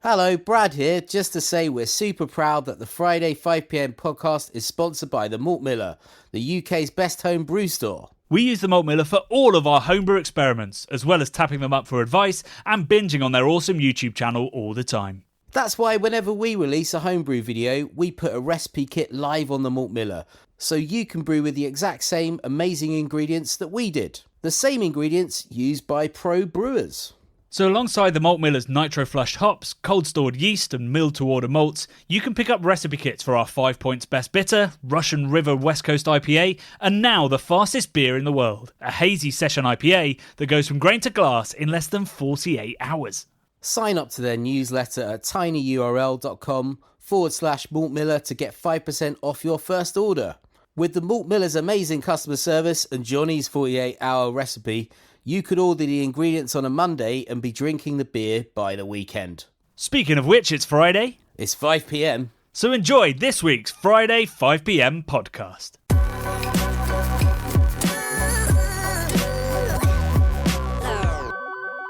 Hello, Brad here, just to say we're super proud that the Friday 5pm podcast is sponsored by the Malt Miller, the UK's best home brew store. We use the Malt Miller for all of our homebrew experiments, as well as tapping them up for advice and binging on their awesome YouTube channel all the time. That's why whenever we release a homebrew video, we put a recipe kit live on the Malt Miller, so you can brew with the exact same amazing ingredients that we did. The same ingredients used by pro brewers. So alongside the Malt Miller's nitro-flushed hops, cold-stored yeast and milled-to-order malts, you can pick up recipe kits for our 5 Points Best Bitter, Russian River West Coast IPA, and now the fastest beer in the world, a hazy session IPA that goes from grain to glass in less than 48 hours. Sign up to their newsletter at tinyurl.com/Malt Miller to get 5% off your first order. With the Malt Miller's amazing customer service and Johnny's 48-hour recipe, you could order the ingredients on a Monday and be drinking the beer by the weekend. Speaking of which, it's Friday. It's 5pm. So enjoy this week's Friday 5pm podcast.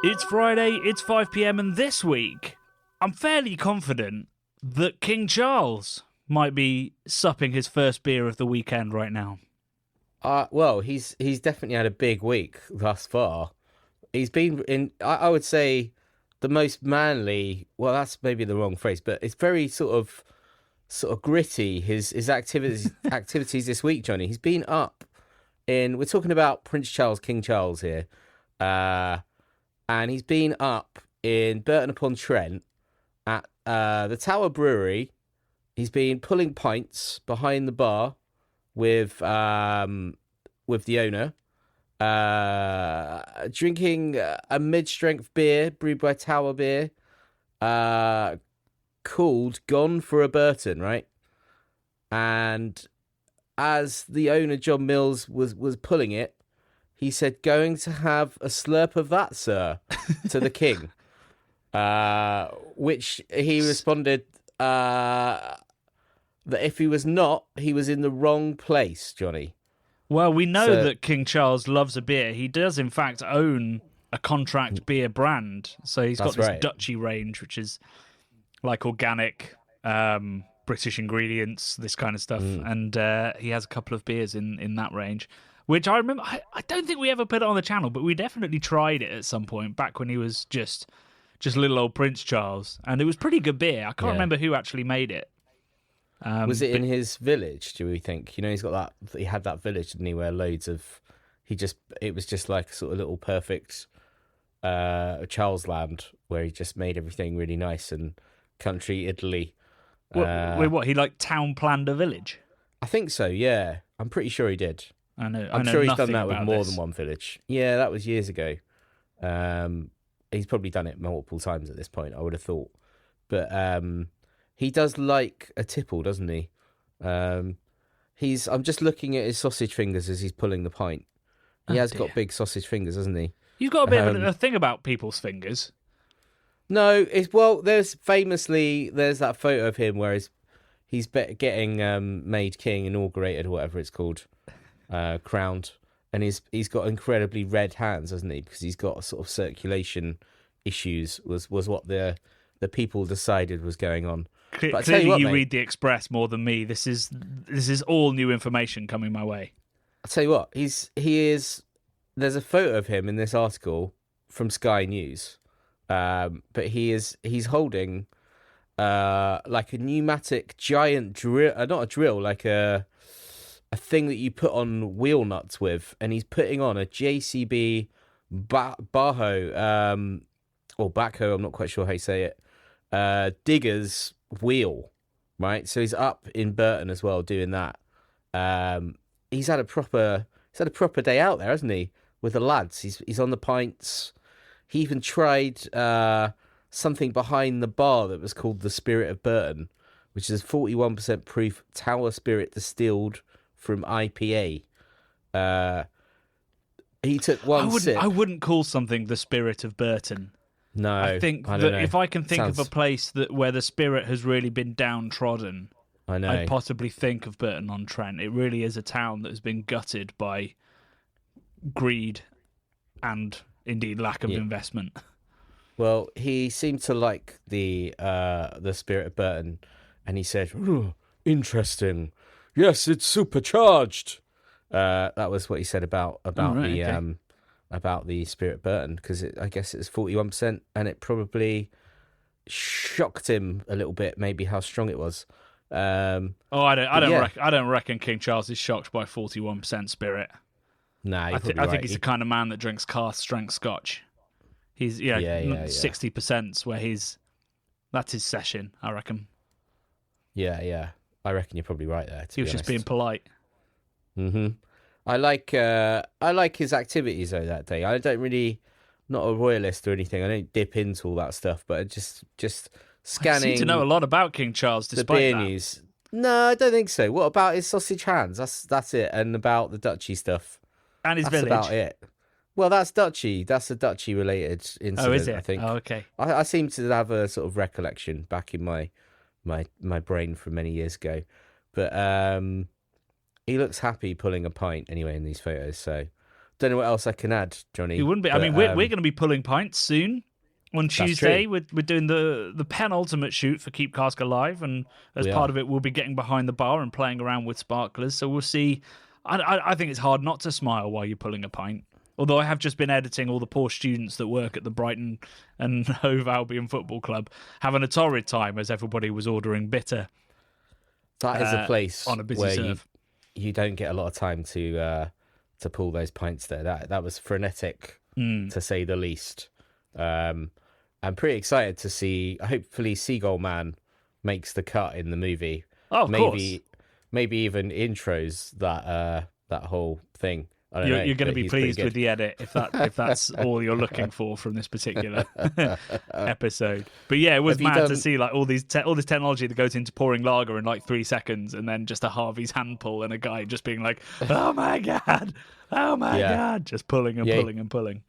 It's Friday, it's 5pm, and this week, I'm fairly confident that King Charles might be supping his first beer of the weekend right now. Well, he's definitely had a big week thus far. He's been in, I would say, the most manly. Well, that's maybe the wrong phrase, but it's very sort of gritty. His activities this week, Johnny. He's been up in. We're talking about Prince Charles, King Charles here, and he's been up in Burton-upon-Trent at the Tower Brewery. He's been pulling pints behind the bar with the owner, drinking a mid-strength beer brewed by Tower Beer, called Gone for a Burton, right? And as the owner, John Mills, was pulling it, he said, "Going to have a slurp of that, sir," to the king, which he responded, that if he was not, he was in the wrong place, Johnny. Well, we know that King Charles loves a beer. He does, in fact, own a contract beer brand. So he's got this Dutchy range, which is like organic British ingredients, this kind of stuff. And he has a couple of beers in that range, which I remember. I don't think we ever put it on the channel, but we definitely tried it at some point back when he was just little old Prince Charles. And it was pretty good beer. I can't remember who actually made it. Was it in his village, do we think? You know, he had that village, didn't he, where loads of, it was just like a sort of little perfect Charles land where he just made everything really nice and country Italy. Wait, what, he like town planned a village? I think so, yeah. I'm pretty sure he did. I'm sure he's done that with more than one village. Yeah, that was years ago. He's probably done it multiple times at this point, I would have thought. But he does like a tipple, doesn't he? I'm just looking at his sausage fingers as he's pulling the pint. He has got big sausage fingers, hasn't he? You've got a bit of a thing about people's fingers. No, there's that photo of him where he's getting made king, inaugurated, or whatever it's called, crowned, and he's got incredibly red hands, hasn't he? Because he's got sort of circulation issues. Was what the people decided was going on. Clearly, you read the Express more than me. This is all new information coming my way. I'll tell you what, there's a photo of him in this article from Sky News, but he's holding like a pneumatic giant drill, not a drill, like a thing that you put on wheel nuts with, and he's putting on a JCB backhoe, or backhoe, I'm not quite sure how you say it, digger's wheel, right? So he's up in Burton as well doing that. He's had a proper day out there, hasn't he, with the lads? He's on the pints. He even tried something behind the bar that was called the Spirit of Burton, which is 41% proof Tower Spirit distilled from IPA. He took one sip. I wouldn't call something the Spirit of Burton. No, I think that if I can think of a place where the spirit has really been downtrodden, I'd possibly think of Burton-on-Trent. It really is a town that has been gutted by greed and indeed lack of investment. Well, he seemed to like the Spirit of Burton, and he said, "Oh, interesting. Yes, it's supercharged." That was what he said about Right, okay. about the Spirit of Burton, because I guess it's 41%, and it probably shocked him a little bit, maybe how strong it was. Oh, But yeah, I don't reckon King Charles is shocked by 41% spirit. nah, you're probably I think right. he's the kind of man that drinks cask strength scotch. He's yeah, Yeah. 60% where that's his session, I reckon. Yeah. I reckon you're probably right there, to He be was just being honest. polite. Hmm. I like his activities though that day. I don't really, not a royalist or anything. I don't dip into all that stuff, but just I seem to know a scanning lot about King Charles the despite beer that. news. No, I don't think so. What about his sausage hands? That's it, and about the duchy stuff. And his That's about village. it. Well, that's duchy. That's a duchy related Oh, is incident, I it? Oh, think. okay. I seem to have a sort of recollection back in my brain from many years ago, but he looks happy pulling a pint anyway in these photos. So don't know what else I can add, He Johnny. wouldn't be. I But mean, we're going to be pulling pints soon. On that's true. Tuesday, we're doing the penultimate shoot for Keep Cask Alive, and as We part are. of it, we'll be getting behind the bar and playing around with sparklers. So we'll see. I think it's hard not to smile while you're pulling a pint. Although I have just been editing all the poor students that work at the Brighton and Hove Albion Football Club having a torrid time as everybody was ordering bitter That is a place on a busy where serve. you don't get a lot of time to pull those pints there. That was frenetic, to say the least. I'm pretty excited to see. Hopefully, Seagull Man makes the cut in the movie. Oh, of course. Maybe even intros that whole thing. I don't know, You're going to but be he's pretty pleased with good. the edit if that's all you're looking for from this particular episode. But yeah, it was Have you mad to done? see like all this technology that goes into pouring lager in like 3 seconds, and then just a Harvey's hand pull and a guy just being like, "Oh my god, oh my Yeah, god," just pulling and yeah. pulling and pulling.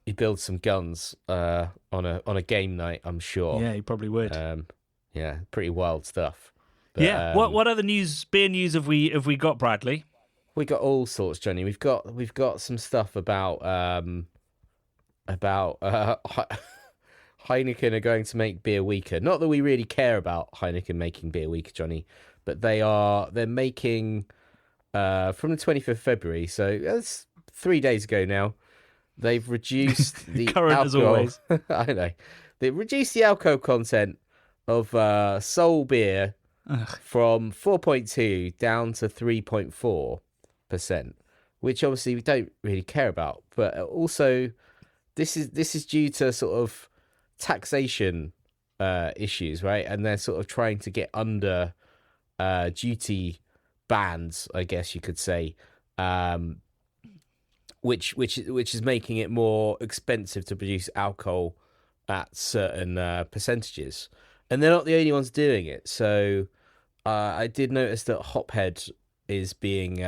He builds some guns on a game night, I'm sure. Yeah, he probably would. Yeah, pretty wild stuff. But Yeah. What other beer news have we got, Bradley? we got all sorts, Johnny. We've got some stuff about Heineken are going to make beer weaker. Not that we really care about Heineken making beer weaker, Johnny, but they're making from the 25th of February, so that's 3 days ago now. They've reduced the Current as alcohol. always. I know. They've reduced the alcohol content of Soul beer from 4.2 down to 3.4%, which obviously we don't really care about. But also, this is due to sort of taxation issues, right? And they're sort of trying to get under duty bans, I guess you could say, which is making it more expensive to produce alcohol at certain percentages. And they're not the only ones doing it. So I did notice that Hophead is being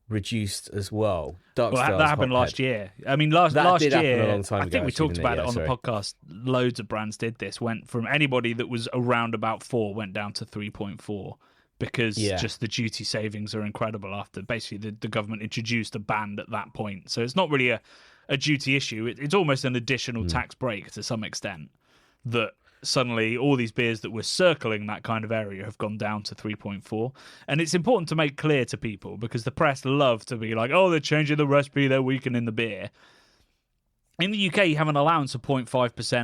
reduced as well. Dark Well, Star's that happened Hophead. last year. I mean, last did happen year, a long time I ago, think we actually, talked didn't it? about Yeah, it on sorry. the podcast. Loads of brands did this. Went from anybody that was around about 4 went down to 3.4 because Yeah. just the duty savings are incredible after basically the government introduced a ban at that point. So it's not really a duty issue. It's almost an additional tax break to some extent that suddenly all these beers that were circling that kind of area have gone down to 3.4. And it's important to make clear to people because the press love to be like, oh, they're changing the recipe, they're weakening the beer. In the UK, you have an allowance of 0.5%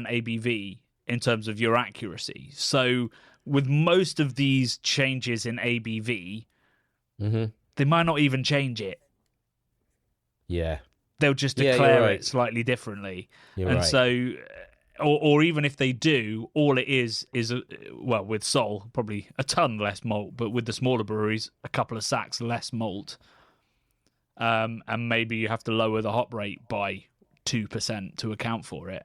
ABV in terms of your accuracy. So with most of these changes in ABV, they might not even change it. Yeah. They'll just Yeah, declare you're right. it slightly differently. You're And right. so, or even if they do, all it is well, with Sol, probably a ton less malt, but with the smaller breweries, a couple of sacks less malt. And maybe you have to lower the hop rate by 2% to account for it.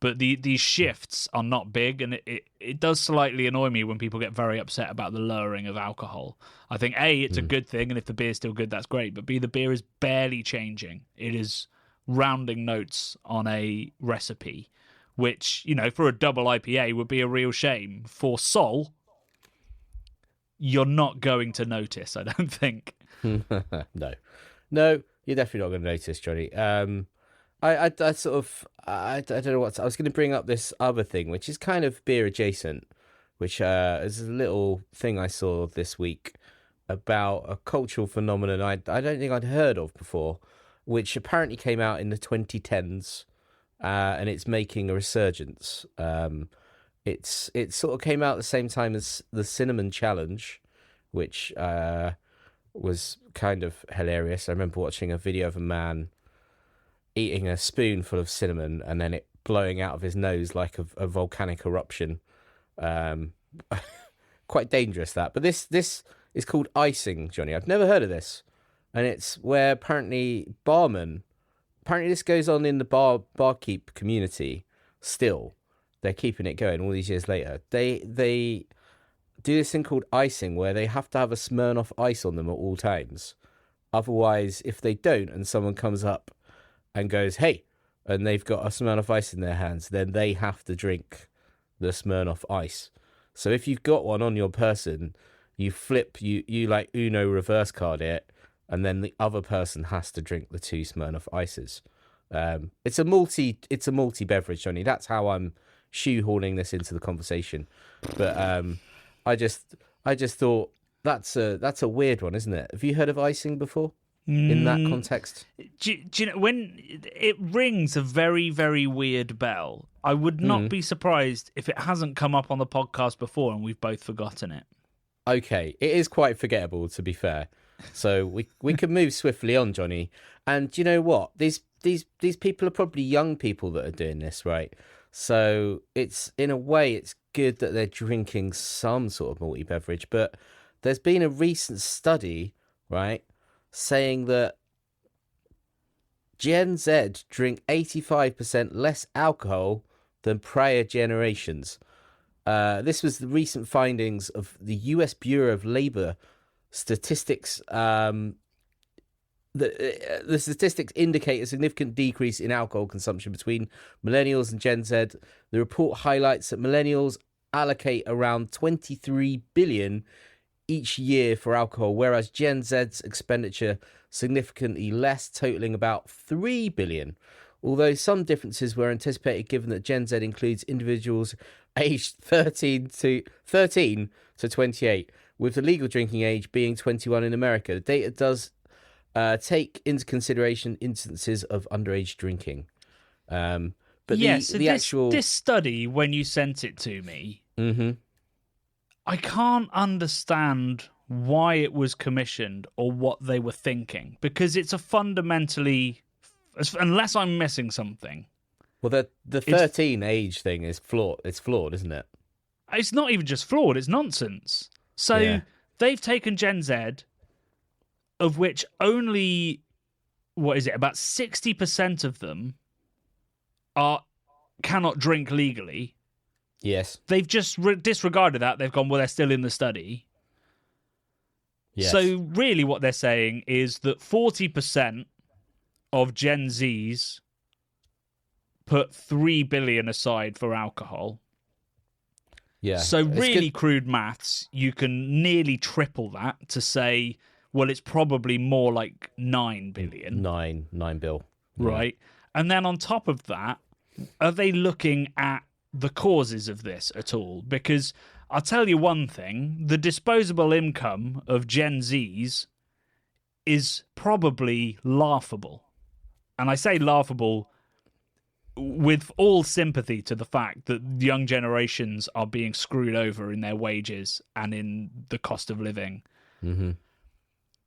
But these shifts are not big, and it does slightly annoy me when people get very upset about the lowering of alcohol. I think, A, it's a good thing, and if the beer's still good, that's great. But B, the beer is barely changing. It is rounding notes on a recipe, which, you know, for a double IPA would be a real shame. For Sol, you're not going to notice, I don't think. No, you're definitely not going to notice, Johnny. I sort of I don't know what I was going to bring up this other thing, which is kind of beer adjacent, which is a little thing I saw this week about a cultural phenomenon I don't think I'd heard of before, which apparently came out in the 2010s, and it's making a resurgence. It sort of came out at the same time as the Cinnamon Challenge, which was kind of hilarious. I remember watching a video of a man eating a spoonful of cinnamon and then it blowing out of his nose like a volcanic eruption. Quite dangerous, that. But this is called icing, Johnny. I've never heard of this. And it's where apparently this goes on in the barkeep community still. They're keeping it going all these years later. They do this thing called icing where they have to have a Smirnoff Ice on them at all times. Otherwise, if they don't and someone comes up and goes, hey, and they've got a Smirnoff Ice in their hands, then they have to drink the Smirnoff Ice. So if you've got one on your person, you flip, you like Uno reverse card it, and then the other person has to drink the 2 Smirnoff Ices. It's a multi beverage, Johnny. That's how I'm shoehorning this into the conversation. But I just thought that's a weird one, isn't it? Have you heard of icing before in that context? Do you know, when it rings a very, very weird bell, I would not be surprised if it hasn't come up on the podcast before and we've both forgotten it. Okay, it is quite forgettable, to be fair. So we can move swiftly on, Johnny. And you know what? These people are probably young people that are doing this, right? So it's, in a way, it's good that they're drinking some sort of malty beverage. But there's been a recent study, right, saying that Gen Z drink 85% less alcohol than prior generations. This was the recent findings of the US Bureau of Labor Statistics. The statistics indicate a significant decrease in alcohol consumption between millennials and Gen Z. The report highlights that millennials allocate around 23 billion each year for alcohol, whereas Gen Z's expenditure significantly less, totaling about 3 billion. Although some differences were anticipated, given that Gen Z includes individuals aged 13 to 28, with the legal drinking age being 21 in America. The data does take into consideration instances of underage drinking. But yes, the actual... this study, when you sent it to me, I can't understand why it was commissioned or what they were thinking, because it's a fundamentally, unless I'm missing something. Well, the 13 age thing is flawed. It's flawed, isn't it? It's not even just flawed, it's nonsense. So they've taken Gen Z, of which only, about 60% of them cannot drink legally. Yes. They've just disregarded that. They've gone, well, they're still in the study. Yes. So really what they're saying is that 40% of Gen Zs put 3 billion aside for alcohol. Yeah. So really crude maths, you can nearly triple that to say, well, it's probably more like 9 billion. 9 bill. Right. And then on top of that, are they looking at the causes of this at all? Because I'll tell you one thing, the disposable income of Gen Zs is probably laughable. And I say laughable with all sympathy to the fact that young generations are being screwed over in their wages and in the cost of living. Mm-hmm.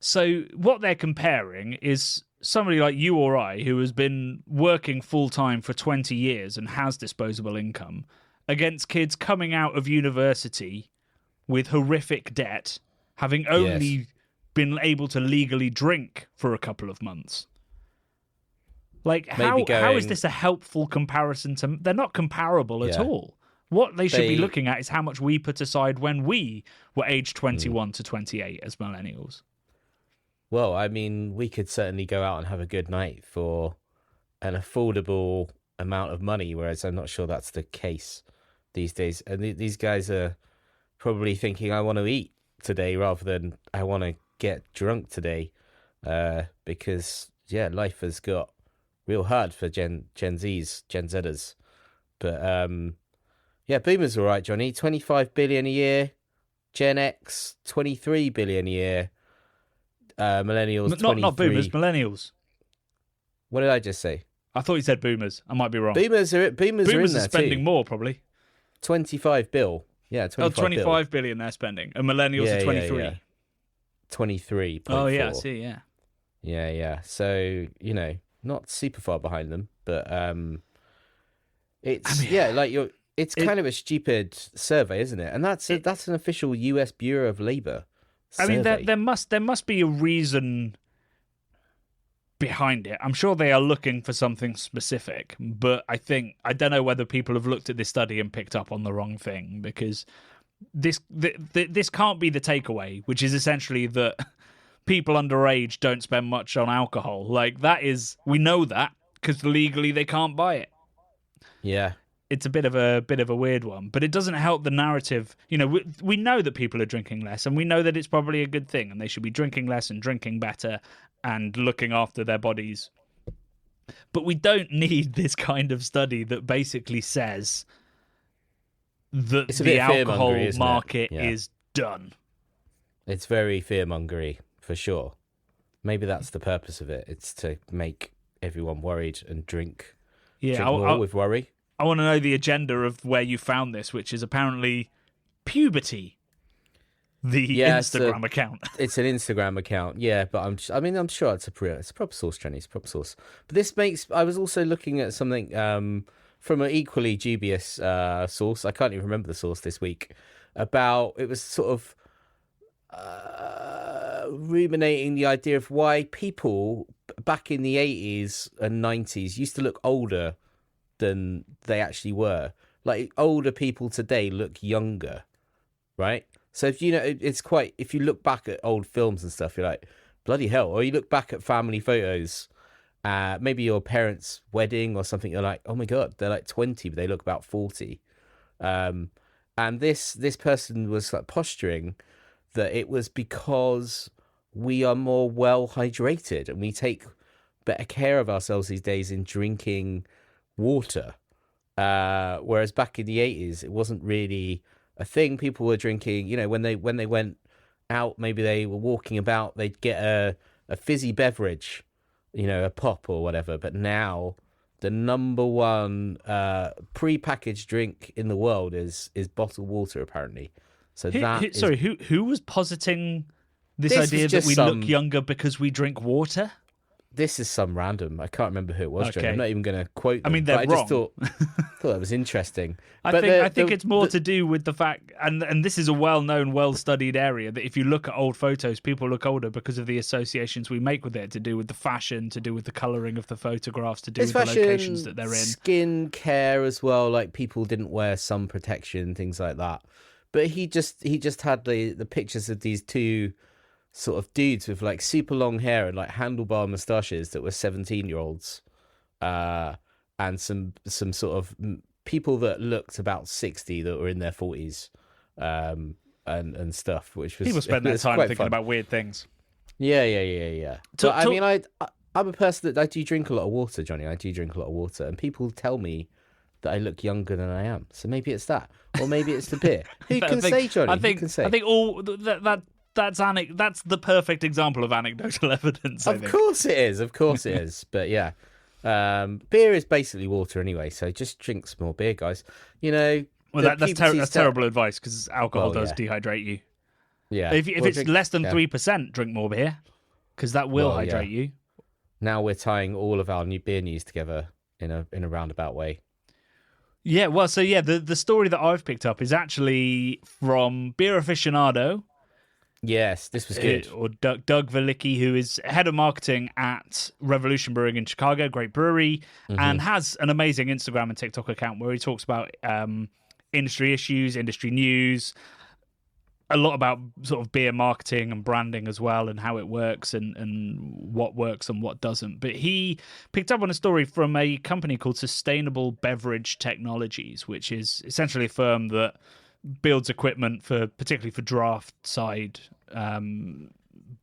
So what they're comparing is somebody like you or I, who has been working full-time for 20 years and has disposable income, against kids coming out of university with horrific debt, having only been able to legally drink for a couple of months. Like, how is this a helpful comparison to... They're not comparable at all. What they should be looking at is how much we put aside when we were aged 21 to 28 as millennials. Well, I mean, we could certainly go out and have a good night for an affordable amount of money, whereas I'm not sure that's the case these days. And these guys are probably thinking, I want to eat today rather than I want to get drunk today, because, life has got real hard for Gen Zers. But yeah, boomers all right, Johnny. 25 billion a year. Gen X 23 billion a year. Millennials Not 23. boomers, millennials. What did I just say? I thought you said boomers. I might be wrong. Boomers are in Boomers there are spending too. more probably. 25 bill. Yeah, 25 billion they're spending, and millennials are 23. Yeah. 23. Oh yeah, I see. Yeah. Yeah. So not super far behind them, but it's it's kind of a stupid survey, isn't it? And that's an official U.S. Bureau of Labor survey. I mean, there must be a reason behind it. I'm sure they are looking for something specific, but I don't know whether people have looked at this study and picked up on the wrong thing, because this can't be the takeaway, which is essentially that people underage don't spend much on alcohol. Like, we know that because legally they can't buy it. Yeah. It's a bit of a weird one, but it doesn't help the narrative. We know that people are drinking less, and we know that it's probably a good thing, and they should be drinking less and drinking better and looking after their bodies. But we don't need this kind of study that basically says that the alcohol market is done. It's very fear-mongery, for sure. Maybe that's the purpose of it. It's to make everyone worried and drink more with worry. I want to know the agenda of where you found this, which is apparently puberty. The Instagram account. It's an Instagram account, yeah. But I'm sure it's a proper source, Jenny. It's a proper source. But this makes. I was also looking at something from an equally dubious source. I can't even remember the source this week. It was sort of ruminating the idea of why people back in the 80s and 90s used to look older than they actually were. Like, older people today look younger, right? So if if you look back at old films and stuff, you're like, bloody hell. Or you look back at family photos, maybe your parents' wedding or something, you're like, oh my God, they're like 20, but they look about 40. And this person was like posturing that it was because we are more well hydrated and we take better care of ourselves these days in drinking water. Whereas back in the 80s, it wasn't really a thing. People were drinking, when they went out, maybe they were walking about, they'd get a fizzy beverage, a pop or whatever. But now the number one pre-packaged drink in the world is bottled water, apparently. So who was positing this idea that we look younger because we drink water? This is some random. I can't remember who it was. Okay. I'm not even going to quote them. I mean, they're wrong. I just thought that was interesting. I think it's more to do with the fact, and this is a well-known, well-studied area, that if you look at old photos, people look older because of the associations we make with it, to do with the fashion, to do with the colouring of the photographs, to do with the locations that they're in. Skin care as well, like people didn't wear sun protection, things like that. But he just had the pictures of these two sort of dudes with like super long hair and like handlebar moustaches that were 17-year-olds, and some sort of people that looked about 60 that were in their 40s, and stuff, which was, people spend their time thinking about weird things. Yeah. But I mean, I'm a person that I do drink a lot of water, Johnny. I do drink a lot of water, and people tell me that I look younger than I am. So maybe it's that, or maybe it's the beer. Who can say, Johnny? I think all that. That's the perfect example of anecdotal evidence. Of course it is. But yeah, beer is basically water anyway. So just drink some more beer, guys. Well, that's terrible advice, because alcohol does dehydrate you. Yeah. If it's less than 3%, drink more beer, because that will hydrate you. Now we're tying all of our new beer news together in a roundabout way. Yeah. Well, so yeah, the story that I've picked up is actually from Beer Aficionado. Yes, this was good. Or Doug Velicki, who is head of marketing at Revolution Brewing in Chicago, great brewery, and has an amazing Instagram and TikTok account where he talks about industry issues, industry news, a lot about sort of beer marketing and branding as well, and how it works and what works and what doesn't. But he picked up on a story from a company called Sustainable Beverage Technologies, which is essentially a firm that builds equipment particularly for draft side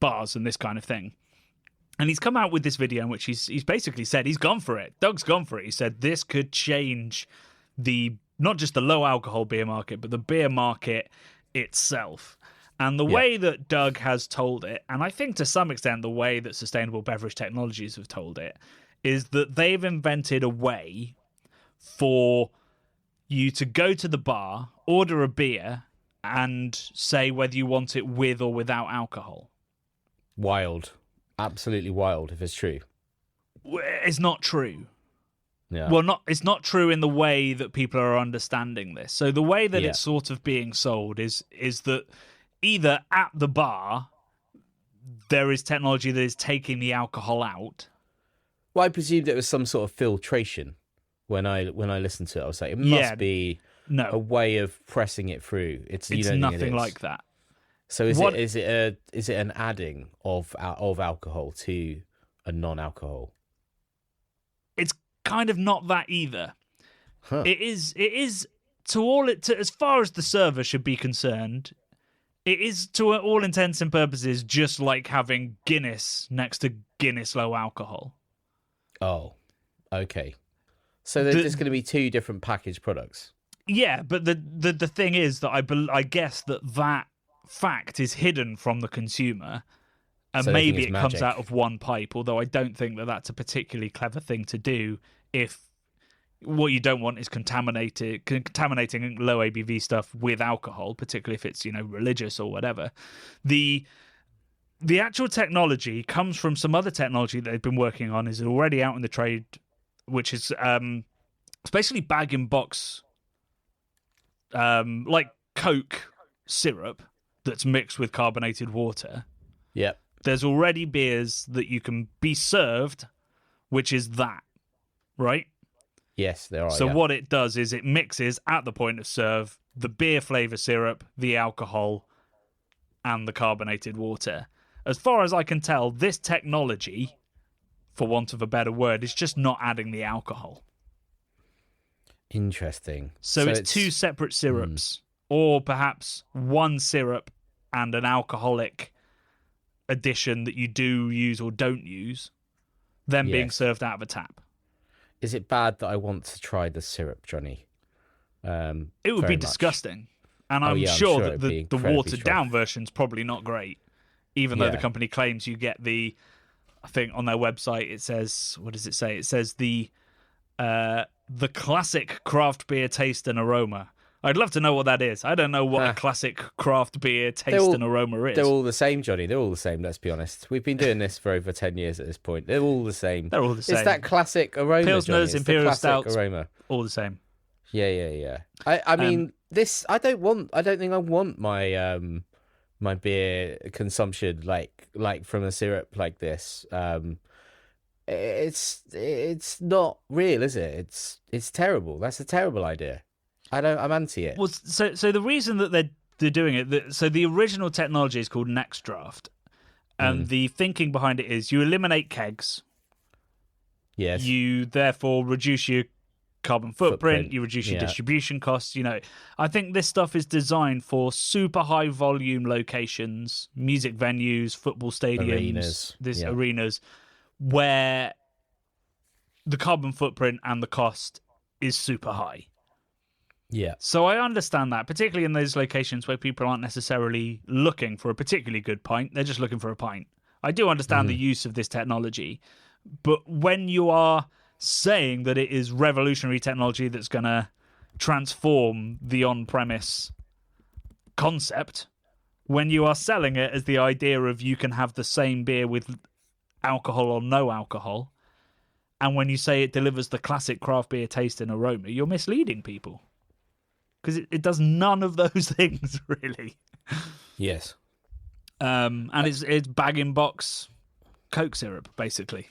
bars and this kind of thing. And he's come out with this video in which he's basically said he's gone for it. Doug's gone for it. He said this could change not just the low alcohol beer market, but the beer market itself. And the way that Doug has told it, and I think to some extent the way that Sustainable Beverage Technologies have told it, is that they've invented a way for you to go to the bar, order a beer, and say whether you want it with or without alcohol. Wild. Absolutely wild, if it's true. It's not true. Yeah. Well, it's not true in the way that people are understanding this. So the way that it's sort of being sold is that either at the bar there is technology that is taking the alcohol out. Well, I presumed it was some sort of filtration. When I listened to it, I was like, it must be a way of pressing it through. It's nothing like that. So is it an adding of alcohol to a non-alcohol? It's kind of not that either. Huh. It is as far as the server should be concerned, it is to all intents and purposes just like having Guinness next to Guinness low alcohol. Oh, okay. So there's going to be two different packaged products. Yeah, but the thing is that I guess that fact is hidden from the consumer, and so maybe it comes out of one pipe, although I don't think that that's a particularly clever thing to do if what you don't want is contaminating low ABV stuff with alcohol, particularly if it's, religious or whatever. The actual technology comes from some other technology that they've been working on, is already out in the trade, which is it's basically bag-in-box, like Coke syrup that's mixed with carbonated water. Yep. There's already beers that you can be served, which is that, right? Yes, there are. So what it does is it mixes at the point of serve the beer flavour syrup, the alcohol, and the carbonated water. As far as I can tell, this technology, for want of a better word, is just not adding the alcohol. Interesting. So it's two separate syrups, or perhaps one syrup and an alcoholic addition that you do use or don't use, then being served out of a tap. Is it bad that I want to try the syrup, Johnny? It would be disgusting. And I'm sure that the watered-down version's probably not great, even though the company claims you get I think on their website it says, what does it say? It says the classic craft beer taste and aroma. I'd love to know what that is. I don't know what a classic craft beer taste and aroma is. They're all the same, Johnny. They're all the same, let's be honest. We've been doing this for over 10 years at this point. They're all the same. They're all the same. It's that classic aroma, Pilsners, Imperial Stouts, aroma. All the same. Yeah. I mean, this, I don't think I want my my beer consumption like from a syrup like this. It's not real, is it? It's terrible. That's a terrible idea. I'm anti it. Well, so the reason that they're doing it, so the original technology is called Next Draft, and the thinking behind it is you eliminate kegs. Yes. You therefore reduce your carbon footprint. You reduce your distribution costs. I think this stuff is designed for super high volume locations, music venues, football stadiums, arenas, where the carbon footprint and the cost is super high. Yeah. So I understand that, particularly in those locations where people aren't necessarily looking for a particularly good pint. They're just looking for a pint. I do understand the use of this technology, but when you are saying that it is revolutionary technology that's going to transform the on-premise concept, when you are selling it as the idea of you can have the same beer with alcohol or no alcohol, and when you say it delivers the classic craft beer taste and aroma, you're misleading people. Because it does none of those things, really. Yes. And it's bag-in-box Coke syrup, basically.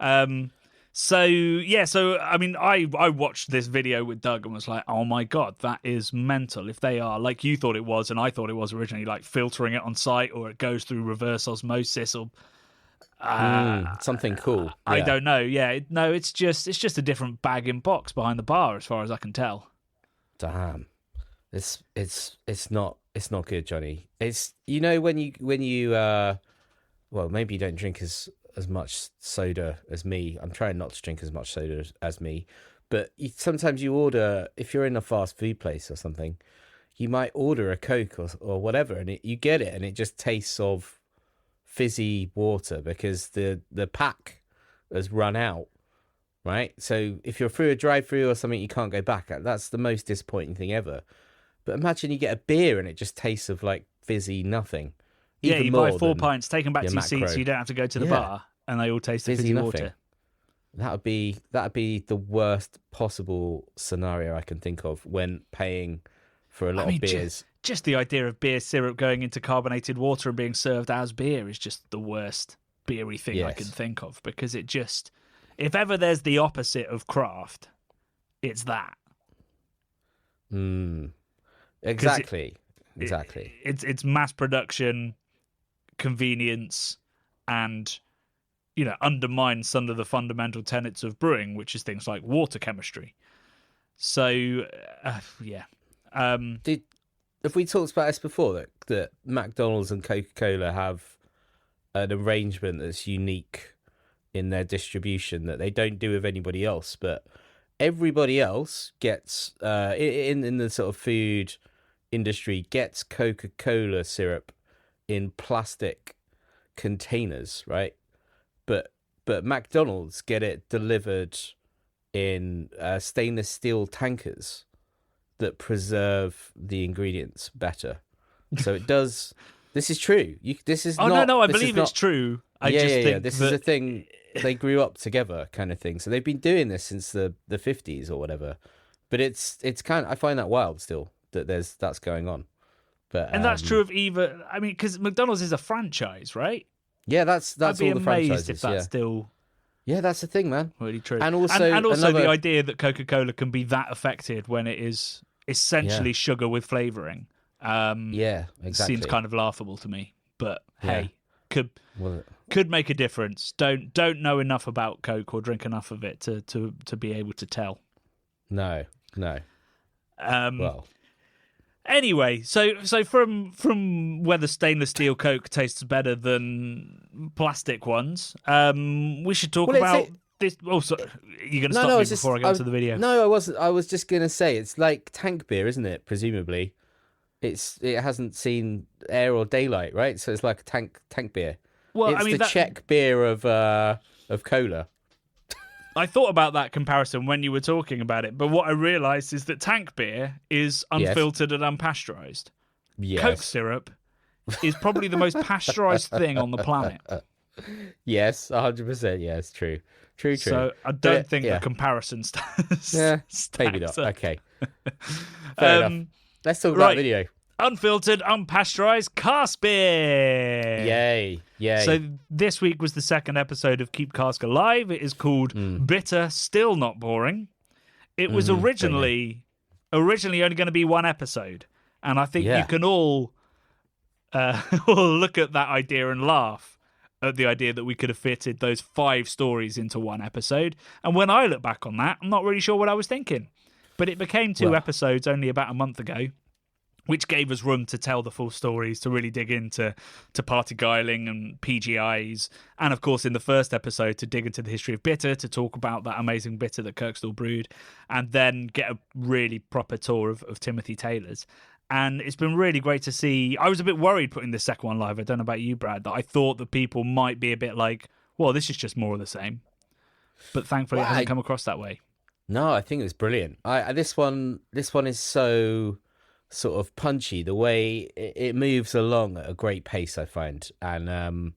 So I mean, I watched this video with Doug and was like, oh my God, that is mental. If they are, like you thought it was, and I thought it was originally, like filtering it on site, or it goes through reverse osmosis, or something cool. I don't know. Yeah, it's just a different bag-in-box behind the bar, as far as I can tell. Damn, it's not good, Johnny. It's when you well, maybe you don't drink as as much soda as me. I'm trying not to drink as much soda as me. But sometimes you order, if you're in a fast food place or something, you might order a Coke or whatever, and you get it, and it just tastes of fizzy water because the pack has run out, right? So if you're through a drive-through or something, you can't go back. That's the most disappointing thing ever. But imagine you get a beer and it just tastes of like fizzy nothing. Yeah, you buy 4 pints, take them back to your seat so you don't have to go to the bar, and they all taste of fizzy water. That would be the worst possible scenario I can think of when paying for a lot of beers. Just the idea of beer syrup going into carbonated water and being served as beer is just the worst beery thing I can think of, because it just, if ever there's the opposite of craft, it's that. Exactly. It's mass production, convenience, and undermines some of the fundamental tenets of brewing, which is things like water chemistry. So, yeah. Have we talked about this before, that McDonald's and Coca-Cola have an arrangement that's unique in their distribution that they don't do with anybody else, but everybody else gets, in the sort of food industry, gets Coca-Cola syrup in plastic containers, right? But McDonald's get it delivered in stainless steel tankers that preserve the ingredients better. So it does. This is true. This is. I believe it's true. I just think this is a thing. They grew up together, kind of thing. So they've been doing this since the 50s or whatever. But it's kind of, I find that wild still that that's going on. And that's true of because McDonald's is a franchise, right? Yeah, that's I'd be all the amazed franchises. if that's still. Yeah, that's the thing, man. Really true. And also the idea that Coca-Cola can be that affected when it is essentially sugar with flavouring. Yeah, exactly. Seems kind of laughable to me. But hey, could make a difference. Don't know enough about Coke or drink enough of it to be able to tell. No. Well. Anyway, so from whether stainless steel Coke tastes better than plastic ones, we should talk about this. Oh, sorry. You're going to stop me before I go to the video? No, I wasn't. I was just going to say it's like tank beer, isn't it? Presumably, it hasn't seen air or daylight, right? So it's like a tank beer. Well, it's the Czech beer of cola. I thought about that comparison when you were talking about it, but what I realised is that tank beer is unfiltered and unpasteurised. Yes. Coke syrup is probably the most pasteurised thing on the planet. Yes, 100%. Yes, true. So I don't think the comparison stands. Maybe not. Okay. Fair enough. Let's talk about video. Unfiltered, unpasteurised Cask beer. Yay. So this week was the second episode of Keep Cask Alive. It is called Bitter, Still Not Boring. It was originally only going to be one episode. And I think you can all look at that idea and laugh at the idea that we could have fitted those 5 stories into one episode. And when I look back on that, I'm not really sure what I was thinking. But it became 2 episodes only about a month ago, which gave us room to tell the full stories, to really dig into party guiling and PGIs. And, of course, in the first episode, to dig into the history of bitter, to talk about that amazing bitter that Kirkstall brewed, and then get a really proper tour of Timothy Taylor's. And it's been really great to see. I was a bit worried putting this second one live. I don't know about you, Brad, that I thought that people might be a bit like, well, this is just more of the same. But thankfully, it hasn't come across that way. No, I think it was brilliant. This one is so sort of punchy, the way it moves along at a great pace, I find, and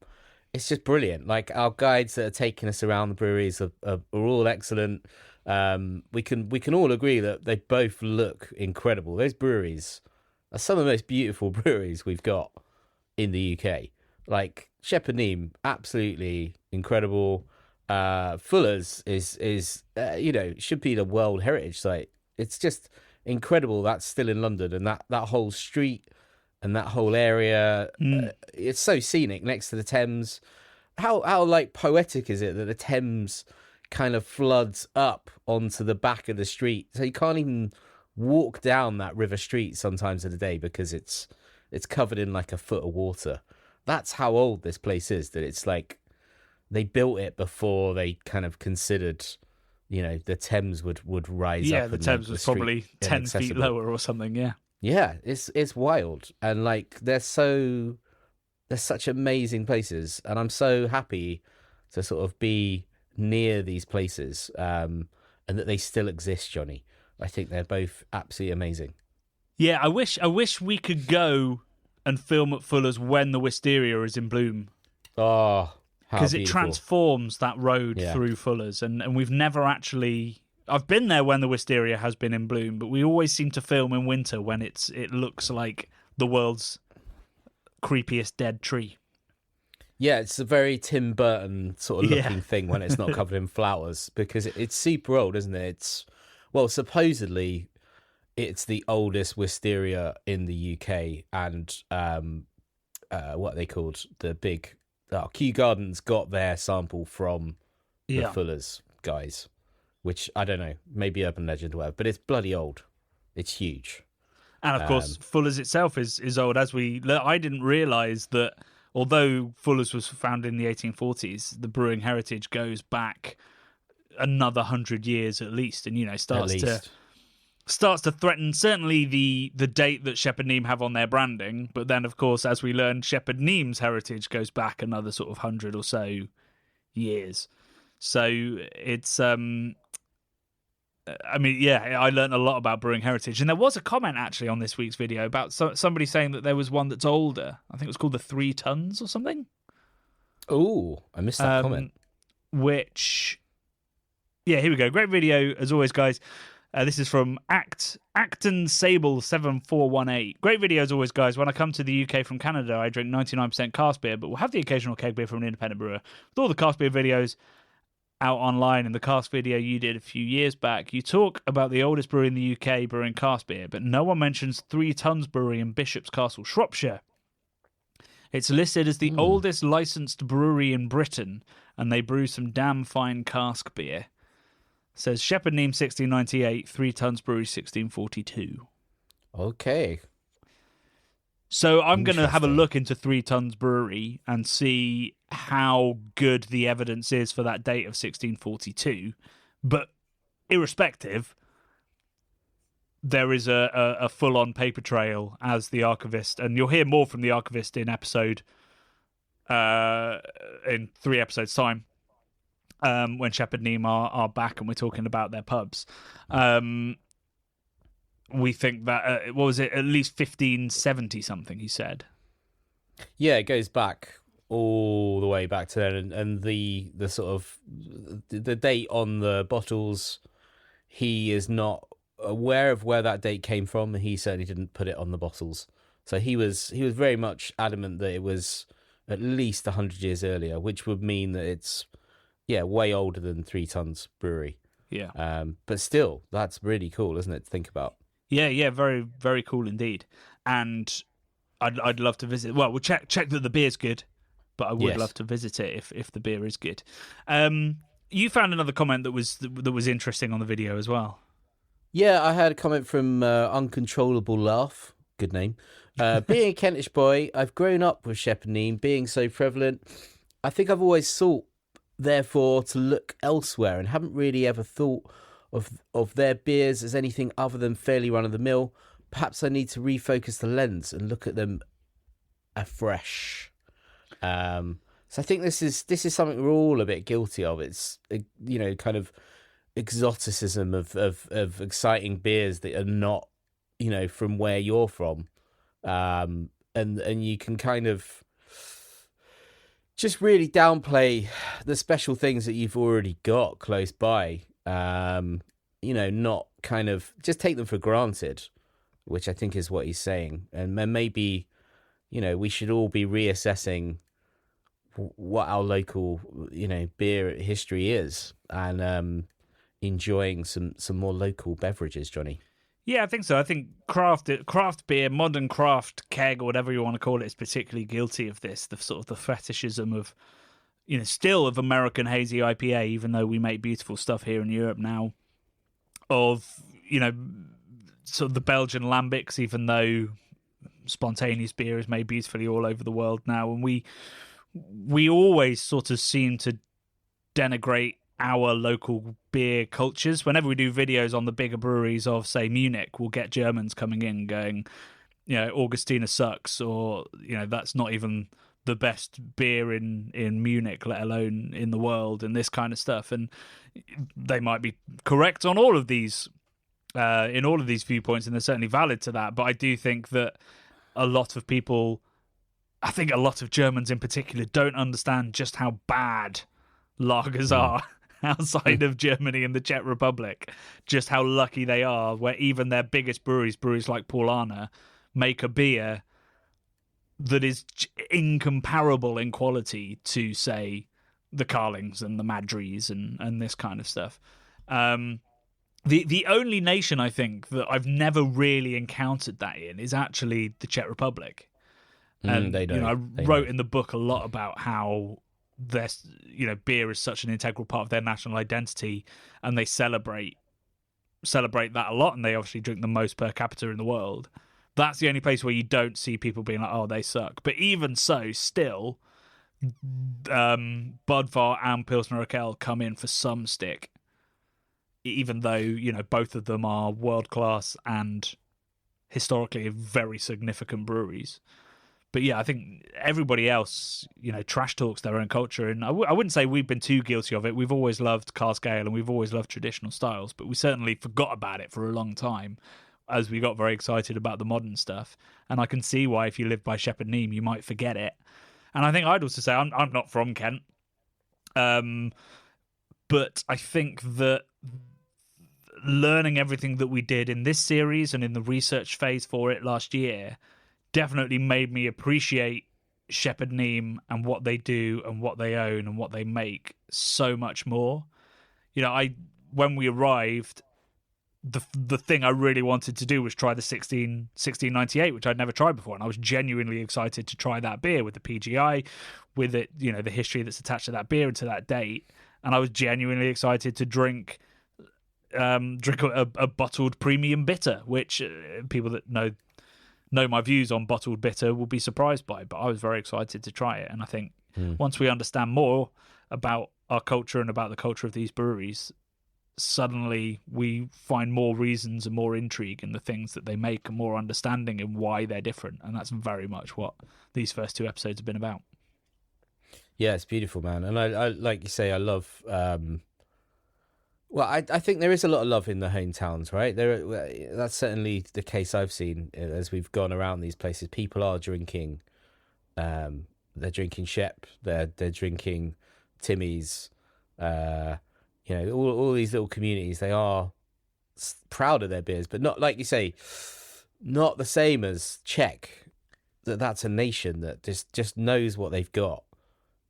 it's just brilliant. Like, our guides that are taking us around the breweries are all excellent. We can all agree that they both look incredible. Those breweries are some of the most beautiful breweries we've got in the UK. Like Shepherd Neame, absolutely incredible. Fuller's is should be the World Heritage Site. It's just incredible that's still in London, and that whole street and that whole area, it's so scenic next to the Thames. How like poetic is it that the Thames kind of floods up onto the back of the street, so you can't even walk down that river street sometimes of the day because it's covered in like a foot of water. That's how old this place is, that it's like they built it before they kind of considered, the Thames would rise up. Yeah, the Thames was probably 10 feet lower or something. Yeah. Yeah, it's wild, and like they're such amazing places, and I'm so happy to sort of be near these places, and that they still exist, Johnny. I think they're both absolutely amazing. Yeah, I wish we could go and film at Fuller's when the wisteria is in bloom. Oh, because it transforms that road through Fuller's, and we've never actually. I've been there when the wisteria has been in bloom, but we always seem to film in winter when it looks like the world's creepiest dead tree. Yeah, it's a very Tim Burton sort of looking thing when it's not covered in flowers, because it's super old, isn't it? Supposedly it's the oldest wisteria in the UK, and what are they called? The big Kew Gardens got their sample from the Fuller's guys, which I don't know, maybe urban legend or whatever, but it's bloody old. It's huge. And of course, Fuller's itself is old. I didn't realise that although Fuller's was founded in the 1840s, the brewing heritage goes back another 100 years at least, and starts to threaten certainly the date that Shepherd Neame have on their branding. But then, of course, as we learned, Shepherd Neame's heritage goes back another sort of 100 or so years. So it's I learned a lot about brewing heritage. And there was a comment actually on this week's video about somebody saying that there was one that's older. I think it was called the 3 Tons or something. Oh, I missed that comment. Which, yeah, here we go. Great video, as always, guys. This is from Acton Sable 7418. Great video as always, guys. When I come to the UK from Canada, I drink 99% cask beer, but we'll have the occasional keg beer from an independent brewer. With all the cask beer videos out online, and the cask video you did a few years back, you talk about the oldest brewery in the UK brewing cask beer, but no one mentions 3 Tons Brewery in Bishop's Castle, Shropshire. It's listed as the oldest licensed brewery in Britain, and they brew some damn fine cask beer. It says Shepherd Neame 1698, 3 Tons Brewery 1642. Okay. So I'm going to have a look into 3 Tons Brewery and see how good the evidence is for that date of 1642. But irrespective, there is a full-on paper trail as the archivist, and you'll hear more from the archivist in in 3 episodes' time, when Shepherd Neame are back and we're talking about their pubs. We think that, what was it, at least 1570 something, he said. Yeah, it goes back all the way back to then, and the sort of the date on the bottles, he is not aware of where that date came from, and he certainly didn't put it on the bottles. So he was very much adamant that it was at least 100 years earlier, which would mean that it's way older than 3 Tons Brewery. Yeah. But still, that's really cool, isn't it, to think about? Yeah, very, very cool indeed. And I'd love to visit. Well, we'll check that the beer's good, but I would love to visit it if the beer is good. You found another comment that was interesting on the video as well. Yeah, I had a comment from Uncontrollable Laugh. Good name. Being a Kentish boy, I've grown up with Shepherd Neame being so prevalent. I think I've always sought, therefore, to look elsewhere, and haven't really ever thought of their beers as anything other than fairly run-of-the-mill. Perhaps I need to refocus the lens and look at them afresh. So I think this is something we're all a bit guilty of. It's kind of exoticism of exciting beers that are not from where you're from, and you can kind of just really downplay the special things that you've already got close by. Not kind of just take them for granted, which I think is what he's saying. And maybe, we should all be reassessing what our local, beer history is, and enjoying some more local beverages, Johnny. Yeah, I think so. I think craft beer, modern craft keg, or whatever you want to call it, is particularly guilty of this. The sort of the fetishism of, still of American hazy IPA, even though we make beautiful stuff here in Europe now. Of, sort of the Belgian lambics, even though spontaneous beer is made beautifully all over the world now. And we we always sort of seem to denigrate our local beer cultures. Whenever we do videos on the bigger breweries of, say, Munich, we'll get Germans coming in going, Augustina sucks, or, that's not even the best beer in Munich, let alone in the world, and this kind of stuff. And they might be correct on all of these, in all of these viewpoints, and they're certainly valid to that. But I do think that a lot of people, I think a lot of Germans in particular, don't understand just how bad lagers are outside of Germany and the Czech Republic, just how lucky they are, where even their biggest breweries like Paulaner, make a beer that is incomparable in quality to, say, the Carlings and the Madries and this kind of stuff. The only nation, I think, that I've never really encountered that in is actually the Czech Republic. And they don't. I wrote in the book a lot about how beer is such an integral part of their national identity, and they celebrate that a lot, and they obviously drink the most per capita in the world. That's the only place where you don't see people being like, oh, they suck. But even so, still, Budvar and Pilsner Urquell come in for some stick, even though, both of them are world-class and historically very significant breweries. But yeah, I think everybody else, trash talks their own culture. And I wouldn't say we've been too guilty of it. We've always loved cask ale and we've always loved traditional styles, but we certainly forgot about it for a long time as we got very excited about the modern stuff. And I can see why, if you live by Shepherd Neame, you might forget it. And I think I'd also say I'm not from Kent. But I think that learning everything that we did in this series and in the research phase for it last year definitely made me appreciate Shepherd Neame and what they do and what they own and what they make so much more. When we arrived, the thing I really wanted to do was try the 1698, which I'd never tried before, and I was genuinely excited to try that beer with the PGI, with it, the history that's attached to that beer and to that date, and I was genuinely excited to drink a bottled premium bitter, which people that know my views on bottled bitter will be surprised by, but I was very excited to try it. And I think once we understand more about our culture and about the culture of these breweries, suddenly we find more reasons and more intrigue in the things that they make and more understanding in why they're different. And that's very much what these first two episodes have been about. Yeah, it's beautiful, man. And I like you say, I love... Well, I think there is a lot of love in the hometowns, right? That's certainly the case I've seen as we've gone around these places. People are drinking, they're drinking Shep, they're drinking Timmy's, all these little communities. They are proud of their beers, but not, like you say, not the same as Czech. That's a nation that just knows what they've got,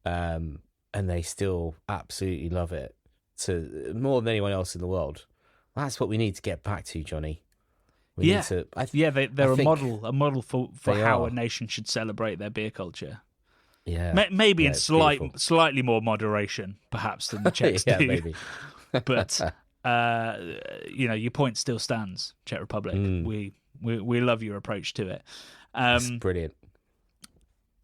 and they still absolutely love it. To more than anyone else in the world. That's what we need to get back to, Johnny. They're a model for how a nation should celebrate their beer culture. Yeah, maybe in slightly more moderation, perhaps, than the Czechs do. Maybe. But your point still stands, Czech Republic. We love your approach to it. That's brilliant.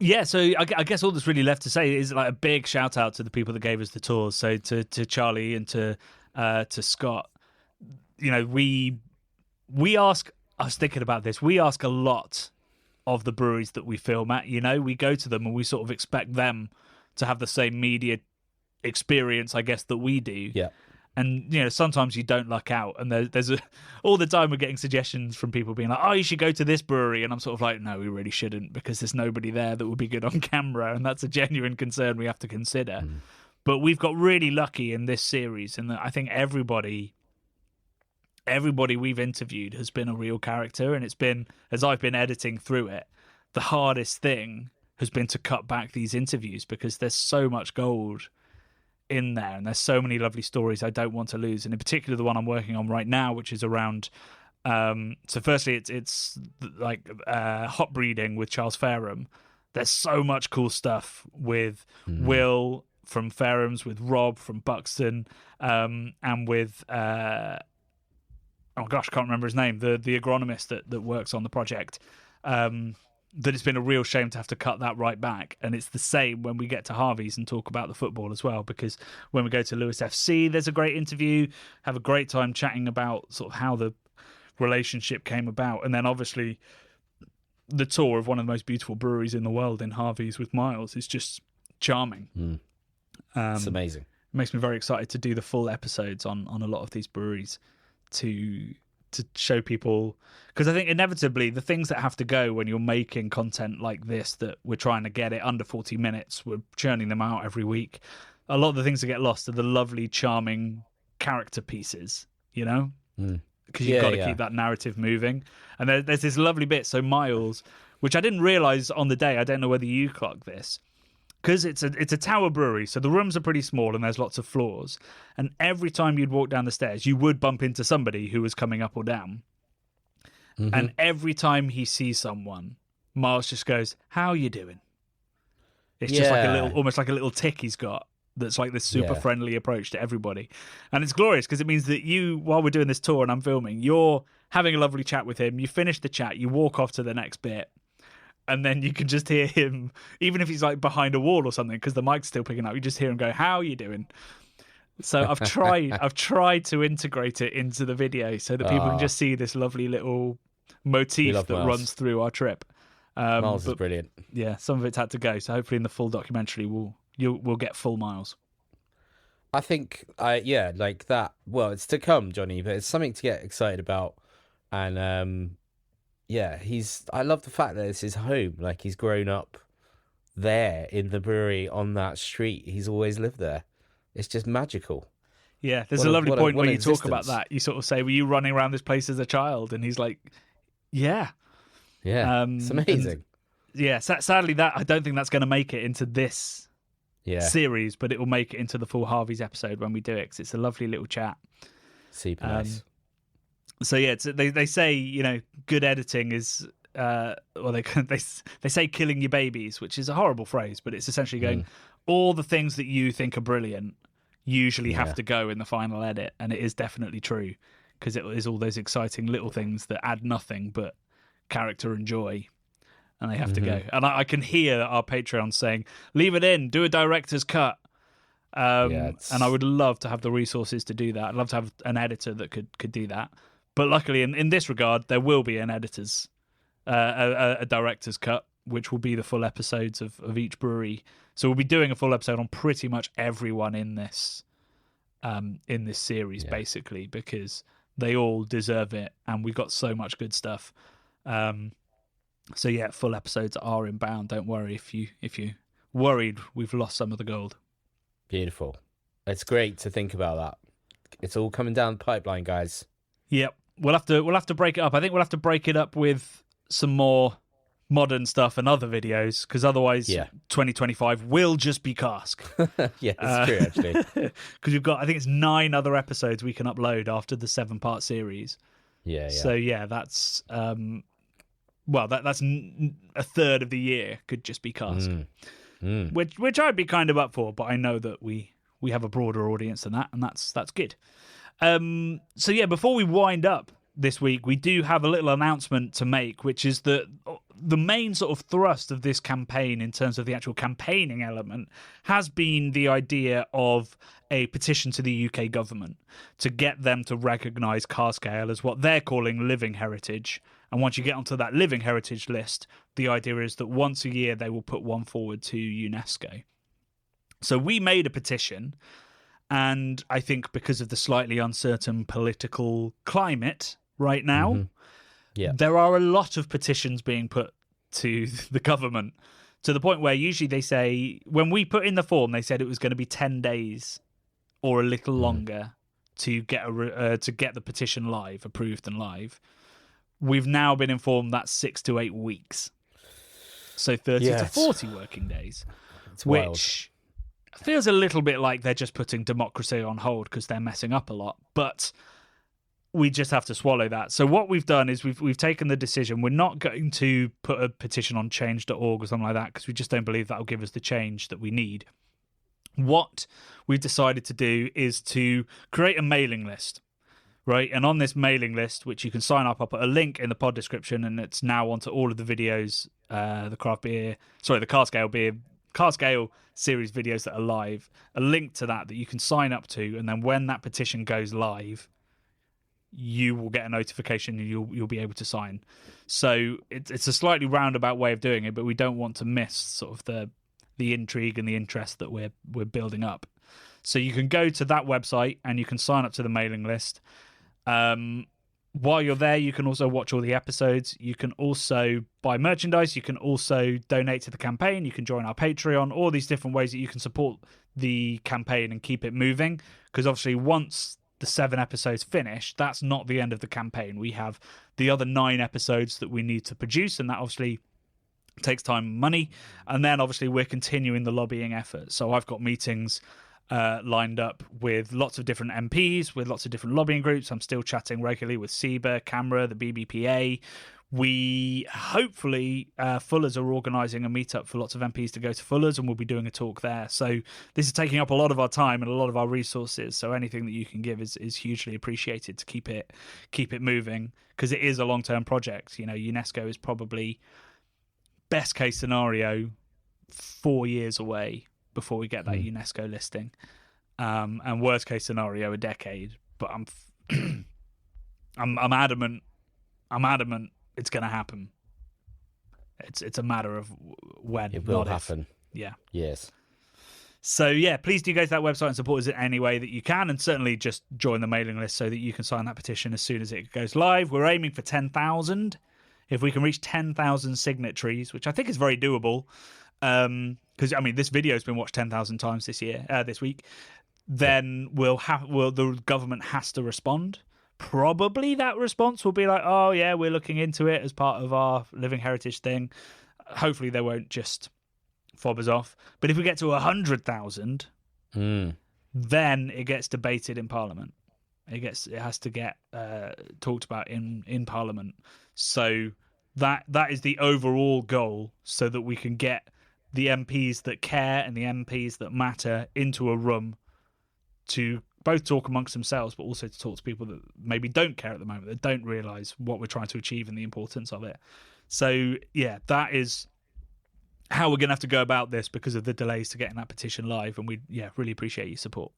Yeah, so I guess all that's really left to say is like a big shout out to the people that gave us the tours. So to Charlie and to Scott. We ask. I was thinking about this. We ask a lot of the breweries that we film at. We go to them and we sort of expect them to have the same media experience, I guess, that we do. Yeah. And sometimes you don't luck out, and there's all the time we're getting suggestions from people being like, "Oh, you should go to this brewery," and I'm sort of like, "No, we really shouldn't, because there's nobody there that would be good on camera," and that's a genuine concern we have to consider. But we've got really lucky in this series, and I think everybody we've interviewed has been a real character, and it's been, as I've been editing through it, the hardest thing has been to cut back these interviews because there's so much gold in there, and there's so many lovely stories I don't want to lose, and in particular the one I'm working on right now, which is around so firstly it's like hop breeding with Charles Fairham. There's so much cool stuff with Will from Fairham's, with Rob from Buxton, and with oh gosh, I can't remember his name, the agronomist that works on the project, that it's been a real shame to have to cut that right back. And it's the same when we get to Harvey's and talk about the football as well, because when we go to Lewis FC, there's a great interview, have a great time chatting about sort of how the relationship came about. And then obviously the tour of one of the most beautiful breweries in the world in Harvey's with Miles is just charming. It's amazing. It makes me very excited to do the full episodes on a lot of these breweries to show people, because I think inevitably the things that have to go when you're making content like this, that we're trying to get it under 40 minutes, we're churning them out every week, a lot of the things that get lost are the lovely, charming character pieces, you know? Because you've got to keep that narrative moving. And there's this lovely bit, so Miles, which I didn't realise on the day, I don't know whether you clocked this, because it's a tower brewery, so the rooms are pretty small and there's lots of floors. And every time you'd walk down the stairs, you would bump into somebody who was coming up or down. And every time he sees someone, Miles just goes, "How you doing?" It's just like almost like a little tick he's got. That's like this super friendly approach to everybody. And it's glorious because it means that you, while we're doing this tour and I'm filming, you're having a lovely chat with him. You finish the chat, you walk off to the next bit. And then you can just hear him, even if he's like behind a wall or something, because the mic's still picking up. You just hear him go, "How are you doing?" So I've tried to integrate it into the video so that people can just see this lovely little motif that runs through our trip. Miles is brilliant. Yeah, some of it's had to go. So hopefully in the full documentary we'll get full Miles. I think like that. Well, it's to come, Johnny, but it's something to get excited about. And I love the fact that it's his home. Like, he's grown up there in the brewery on that street. He's always lived there. It's just magical. Yeah, there's a lovely point where you talk about that. You sort of say, "Were you running around this place as a child?" And he's like, "Yeah." Yeah, it's amazing. Sadly, that I don't think that's going to make it into this series, but it will make it into the full Harvey's episode when we do it, because it's a lovely little chat. Super nice. So yeah, they say, you know, good editing is they say killing your babies, which is a horrible phrase, but it's essentially going, all the things that you think are brilliant usually have to go in the final edit, and it is definitely true, because it is all those exciting little things that add nothing but character and joy, and they have to go. And I can hear our Patreon saying, "Leave it in, do a director's cut." And I would love to have the resources to do that. I'd love to have an editor that could do that. But luckily, in this regard, there will be an editor's, a director's cut, which will be the full episodes of each brewery. So we'll be doing a full episode on pretty much everyone in this series, basically, because they all deserve it, and we got so much good stuff. So yeah, full episodes are inbound. Don't worry if you worried we've lost some of the gold. Beautiful. It's great to think about that. It's all coming down the pipeline, guys. Yep. We'll have to break it up. I think we'll have to break it up with some more modern stuff and other videos, because otherwise 2025 will just be Cask. Yeah, that's true, actually. Because we've got, I think it's 9 other episodes we can upload after the 7-part series. Yeah. So yeah, that's that's a third of the year could just be Cask. Which I'd be kind of up for, but I know that we have a broader audience than that, and that's good. So yeah, before we wind up this week, we do have a little announcement to make, which is that the main sort of thrust of this campaign, in terms of the actual campaigning element, has been the idea of a petition to the UK government to get them to recognise cask ale as what they're calling living heritage. And once you get onto that living heritage list, the idea is that once a year they will put one forward to UNESCO. So we made a petition, and I think because of the slightly uncertain political climate right now, there are a lot of petitions being put to the government, to the point where usually they say, when we put in the form, they said it was going to be 10 days or a little longer to get the petition live, approved and live. We've now been informed that's 6 to 8 weeks. So 30 to 40 working days, which feels a little bit like they're just putting democracy on hold because they're messing up a lot. But we just have to swallow that. So what we've done is we've taken the decision. We're not going to put a petition on change.org or something like that, because we just don't believe that will give us the change that we need. What we've decided to do is to create a mailing list, right? And on this mailing list, which you can sign up, I'll put a link in the pod description, and it's now onto all of the videos, the Cask Ale series videos that are live. A link to that you can sign up to, and then when that petition goes live, you will get a notification and you'll be able to sign. So it's a slightly roundabout way of doing it, but we don't want to miss sort of the intrigue and the interest that we're building up. So you can go to that website and you can sign up to the mailing list. While you're there, you can also watch all the episodes. You can also buy merchandise. You can also donate to the campaign. You can join our Patreon. All these different ways that you can support the campaign and keep it moving. Because obviously once the 7 episodes finish, that's not the end of the campaign. We have the other 9 episodes that we need to produce, and that obviously takes time and money. And then obviously we're continuing the lobbying effort. So I've got meetings lined up with lots of different MPs, with lots of different lobbying groups. I'm still chatting regularly with SEBA, CAMRA, the BBPA. We hopefully, Fuller's are organising a meetup for lots of MPs to go to Fuller's, and we'll be doing a talk there. So this is taking up a lot of our time and a lot of our resources. So anything that you can give is hugely appreciated to keep it moving, because it is a long-term project. You know, UNESCO is probably best case scenario 4 years away before we get that UNESCO listing, and worst case scenario a decade. But I'm adamant it's going to happen. It's a matter of when. It will happen. Yeah. Yes. So yeah, please do go to that website and support us in any way that you can, and certainly just join the mailing list so that you can sign that petition as soon as it goes live. We're aiming for 10,000. If we can reach 10,000 signatories, which I think is very doable, because I mean this video has been watched 10,000 times this week, then the government has to respond. Probably that response will be like, oh yeah, we're looking into it as part of our living heritage thing. Hopefully they won't just fob us off. But if we get to 100,000, then it gets debated in Parliament. It has to get talked about in Parliament. So that is the overall goal, so that we can get the MPs that care and the MPs that matter into a room to both talk amongst themselves, but also to talk to people that maybe don't care at the moment, that don't realise what we're trying to achieve and the importance of it. So yeah, that is how we're going to have to go about this because of the delays to getting that petition live, and we really appreciate your support.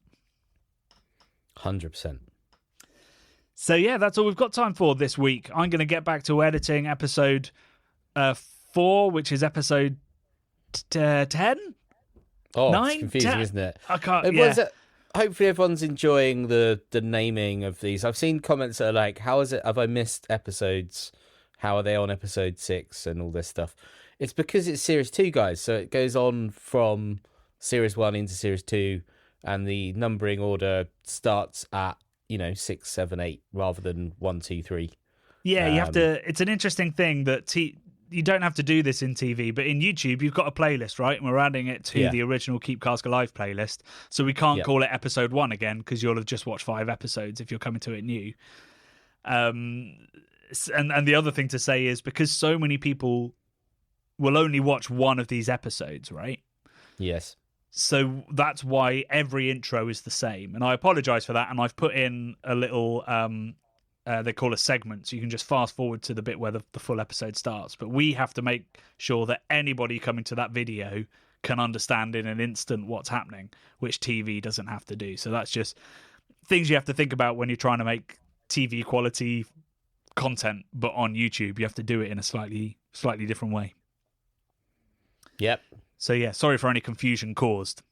100%. So yeah, that's all we've got time for this week. I'm going to get back to editing episode 4, which is episode 10? Oh, 9? it's confusing, 10? isn't it? I can't. Hopefully everyone's enjoying the naming of these. I've seen comments that are like, how is it? Have I missed episodes? How are they on episode 6 and all this stuff? It's because it's series 2, guys. So it goes on from series 1 into series 2, and the numbering order starts at 6, 7, 8 rather than 1, 2, 3. Yeah, you have to. It's an interesting thing that you don't have to do this in TV, but in YouTube you've got a playlist, right? And we're adding it to the original Keep Cask Alive playlist, so we can't call it episode 1 again, because you'll have just watched 5 episodes if you're coming to it new. And the other thing to say is, because so many people will only watch one of these episodes, right? Yes. So that's why every intro is the same, and I apologise for that. And I've put in a little they call a segment, so you can just fast forward to the bit where the full episode starts. But we have to make sure that anybody coming to that video can understand in an instant what's happening, which TV doesn't have to do. So that's just things you have to think about when you're trying to make TV quality content, but on YouTube you have to do it in a slightly different way. Yep. So yeah, sorry for any confusion caused.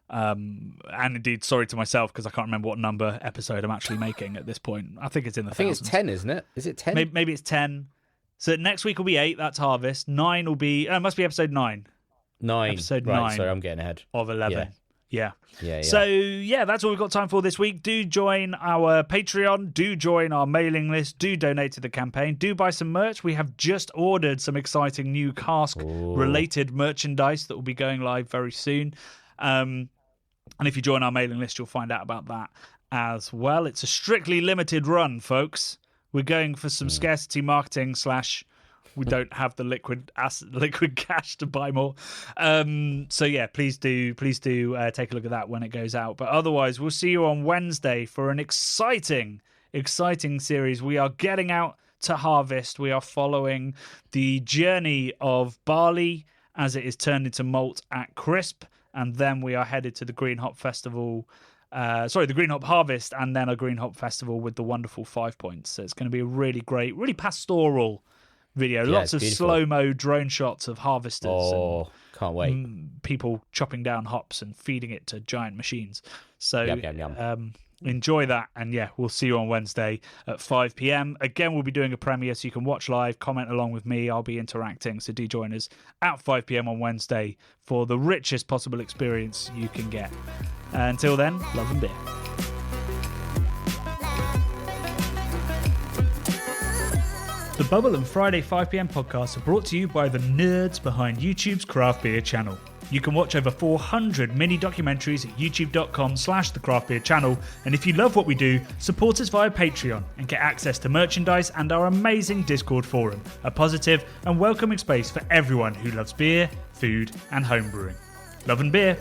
And indeed, sorry to myself, because I can't remember what number episode I'm actually making at this point. I think it's in the thousands. It's 10, isn't it? Is it 10? Maybe it's 10. So next week will be 8. That's Harvest. 9 will be. It must be episode 9. 9. Episode right, 9. Sorry, I'm getting ahead. Of 11. Yeah. Yeah. So yeah, that's all we've got time for this week. Do join our Patreon. Do join our mailing list. Do donate to the campaign. Do buy some merch. We have just ordered some exciting new Cask-related merchandise that will be going live very soon. And if you join our mailing list, you'll find out about that as well. It's a strictly limited run, folks. We're going for some scarcity marketing / we don't have the liquid cash to buy more. So yeah, please do take a look at that when it goes out. But otherwise, we'll see you on Wednesday for an exciting exciting series. We are getting out to harvest. We are following the journey of barley as it is turned into malt at crisp, and then we are headed to the Green Hop Festival. The Green Hop Harvest, and then a Green Hop Festival with the wonderful 5 points. So it's going to be a really great, really pastoral video. Yeah, lots of slow-mo drone shots of harvesters. Oh, can't wait. People chopping down hops and feeding it to giant machines. So Yum. Enjoy that. And yeah, we'll see you on Wednesday at 5 p.m. Again, we'll be doing a premiere so you can watch live, comment along with me. I'll be interacting. So do join us at 5 p.m. on Wednesday for the richest possible experience you can get. Until then, love and beer. The Bubble and Friday 5pm podcasts are brought to you by the nerds behind YouTube's craft beer channel. You can watch over 400 mini documentaries at youtube.com/the craft beer channel. And if you love what we do, support us via Patreon and get access to merchandise and our amazing Discord forum, a positive and welcoming space for everyone who loves beer, food and homebrewing. Love and beer.